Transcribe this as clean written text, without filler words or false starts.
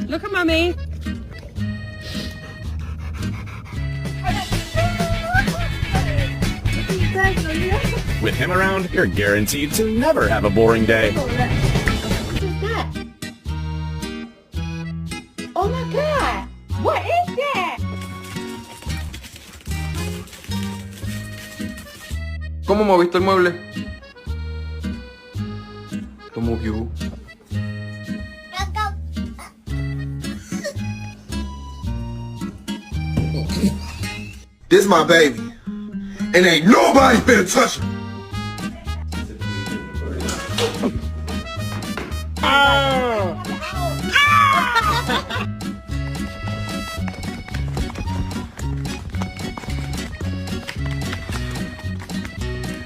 Look at mommy. With him around, you're guaranteed to never have a boring day. What is that? Oh my God! What is that? ¿Cómo moviste el mueble? Lo movió. This my baby, and ain't nobody finna touch her.